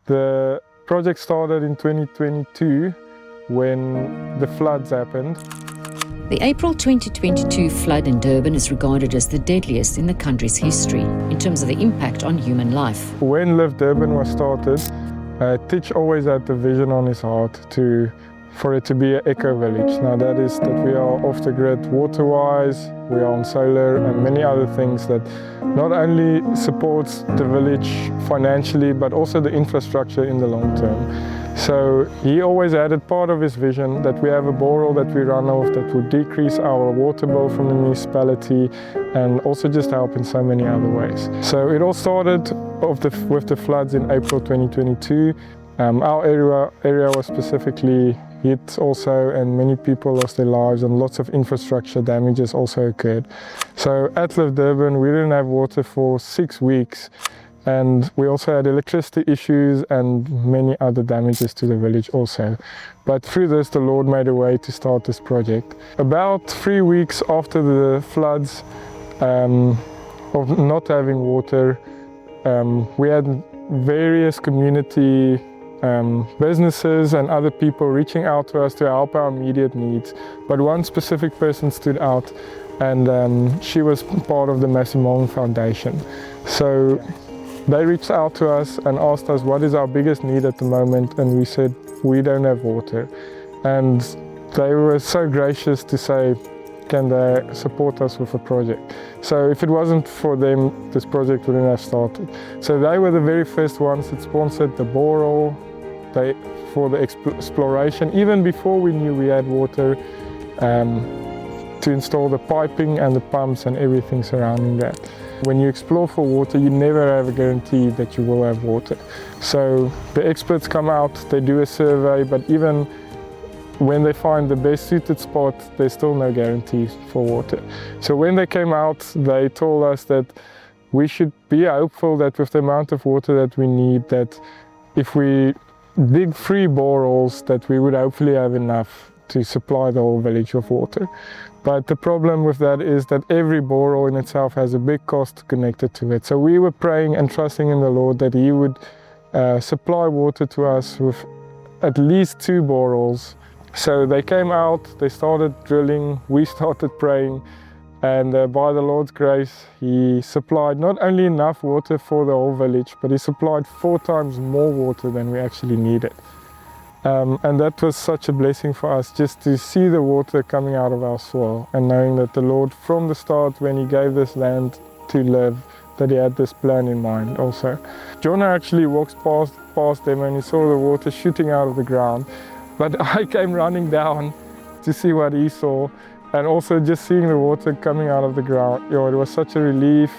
The project started in 2022 when the floods happened. The April 2022 flood in Durban is regarded as the deadliest in the country's history in terms of the impact on human life. When LIV Durban was started, Titch always had the vision on his heart for it to be an eco-village. Now that is that we are off the grid water-wise, we are on solar and many other things that not only supports the village financially but also the infrastructure in the long term. So he always added part of his vision that we have a borehole that we run off that would decrease our water bill from the municipality and also just help in so many other ways. So it all started with the floods in April 2022. Our area was specifically hit also, and many people lost their lives and lots of infrastructure damages also occurred. So at LIV Durban we didn't have water for 6 weeks, and we also had electricity issues and many other damages to the village also. But through this the Lord made a way to start this project. About 3 weeks after the floods of not having water, we had various community businesses and other people reaching out to us to help our immediate needs. But one specific person stood out, and she was part of the Massimong Foundation. So they reached out to us and asked us what is our biggest need at the moment, and we said we don't have water. And they were so gracious to say, can they support us with a project? So if it wasn't for them, this project wouldn't have started. So they were the very first ones that sponsored the borehole for the exploration, even before we knew we had water, to install the piping and the pumps and everything surrounding that. When you explore for water, you never have a guarantee that you will have water. So the experts come out, they do a survey, but even when they find the best suited spot, there's still no guarantees for water. So when they came out, they told us that we should be hopeful that with the amount of water that we need, that if we dig 3 boreholes, that we would hopefully have enough to supply the whole village of water. But the problem with that is that every borehole in itself has a big cost connected to it. So we were praying and trusting in the Lord that He would supply water to us with at least 2 boreholes. So they came out, they started drilling, we started praying, and by the Lord's grace, He supplied not only enough water for the whole village, but He supplied 4 times more water than we actually needed. And that was such a blessing for us, just to see the water coming out of our soil and knowing that the Lord, from the start when He gave this land to live, that He had this plan in mind also. Jonah actually walks past them and he saw the water shooting out of the ground. But I came running down to see what he saw, and also just seeing the water coming out of the ground. It was such a relief.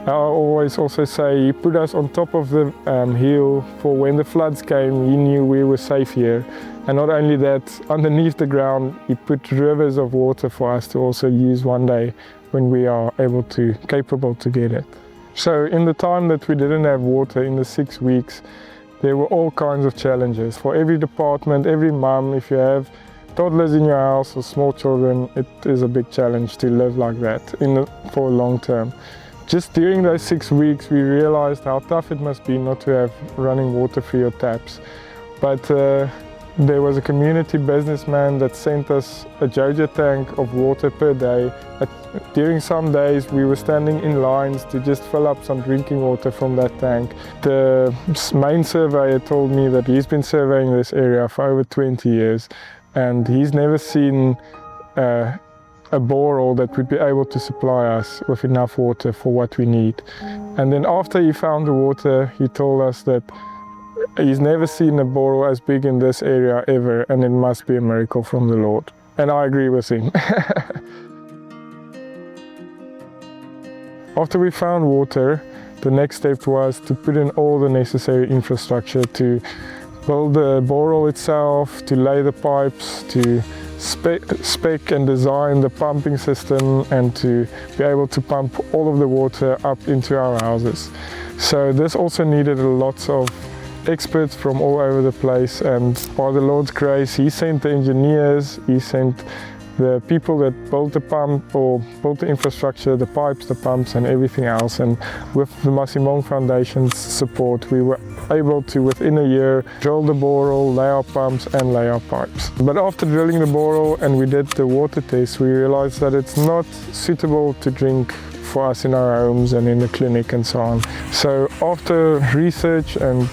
I always also say He put us on top of the hill for when the floods came. He knew we were safe here. And not only that, underneath the ground, He put rivers of water for us to also use one day when we are capable to get it. So in the time that we didn't have water, in the 6 weeks, there were all kinds of challenges. For every department, every mum, if you have toddlers in your house or small children, it is a big challenge to live like that for a long term. Just during those 6 weeks, we realized how tough it must be not to have running water for your taps. But there was a community businessman that sent us a Jojo tank of water per day. During some days, we were standing in lines to just fill up some drinking water from that tank. The main surveyor told me that he's been surveying this area for over 20 years, and he's never seen a borehole that would be able to supply us with enough water for what we need. And then after he found the water, he told us that he's never seen a borehole as big in this area ever, and it must be a miracle from the Lord. And I agree with him. After we found water, the next step was to put in all the necessary infrastructure to build the borehole itself, to lay the pipes, to spec and design the pumping system, and to be able to pump all of the water up into our houses. So this also needed lots of experts from all over the place, and by the Lord's grace, He sent the engineers, He sent the people that built the pump or built the infrastructure, the pipes, the pumps and everything else. And with the Masimong Foundation's support, we were able to, within a year, drill the borehole, lay our pumps and lay our pipes. But after drilling the borehole and we did the water test, we realized that it's not suitable to drink for us in our homes and in the clinic and so on. So after research and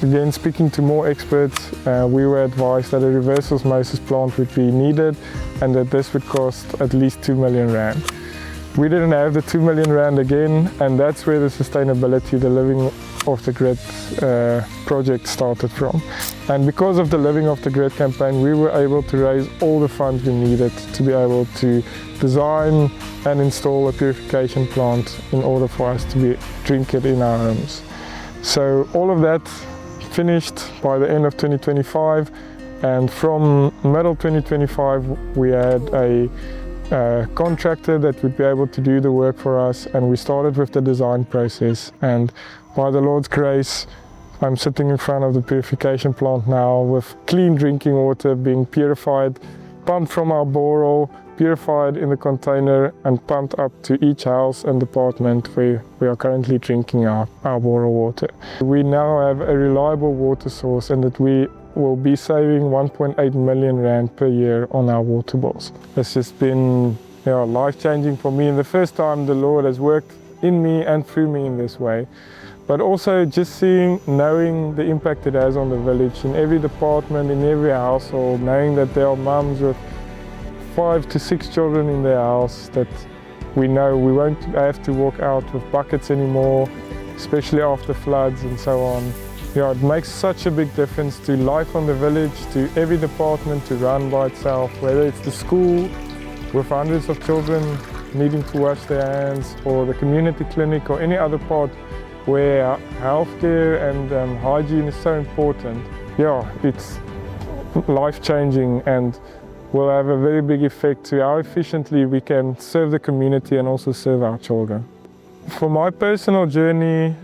again speaking to more experts, we were advised that a reverse osmosis plant would be needed and that this would cost at least 2 million rand. We didn't have the 2 million rand again, and that's where the sustainability, the living off the grid project started from. And because of the Living Off the Grid campaign, we were able to raise all the funds we needed to be able to design and install a purification plant in order for us to drink it in our homes. So all of that finished by the end of 2025, and from middle 2025 we had a contractor that would be able to do the work for us, and we started with the design process. And by the Lord's grace, I'm sitting in front of the purification plant now with clean drinking water being purified, pumped from our borehole, purified in the container and pumped up to each house and apartment where we are currently drinking our borehole water. We now have a reliable water source, and that we will be saving 1.8 million rand per year on our water bills. It's just been life-changing for me, and the first time the Lord has worked in me and through me in this way. But also just knowing the impact it has on the village, in every department, in every household, knowing that there are mums with 5 to 6 children in their house, that we know we won't have to walk out with buckets anymore, especially after floods and so on. Yeah, it makes such a big difference to life on the village, to every department to run by itself, whether it's the school with hundreds of children needing to wash their hands, or the community clinic, or any other part where healthcare and hygiene is so important. Yeah, it's life-changing and will have a very big effect to how efficiently we can serve the community and also serve our children. For my personal journey,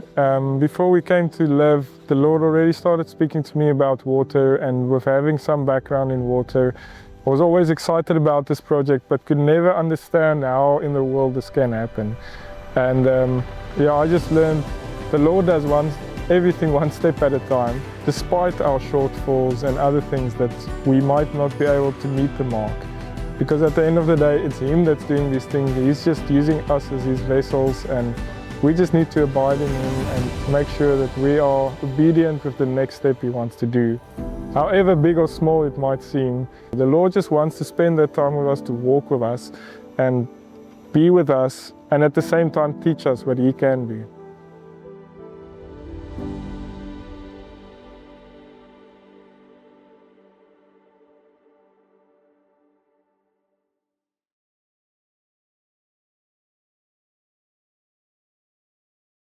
before we came to LIV, the Lord already started speaking to me about water, and with having some background in water, I was always excited about this project but could never understand how in the world this can happen. And I just learned the Lord does everything one step at a time, despite our shortfalls and other things that we might not be able to meet the mark. Because at the end of the day, it's Him that's doing these things. He's just using us as His vessels, and we just need to abide in Him and make sure that we are obedient with the next step He wants to do. However big or small it might seem, the Lord just wants to spend that time with us, to walk with us and be with us, and at the same time teach us what He can do.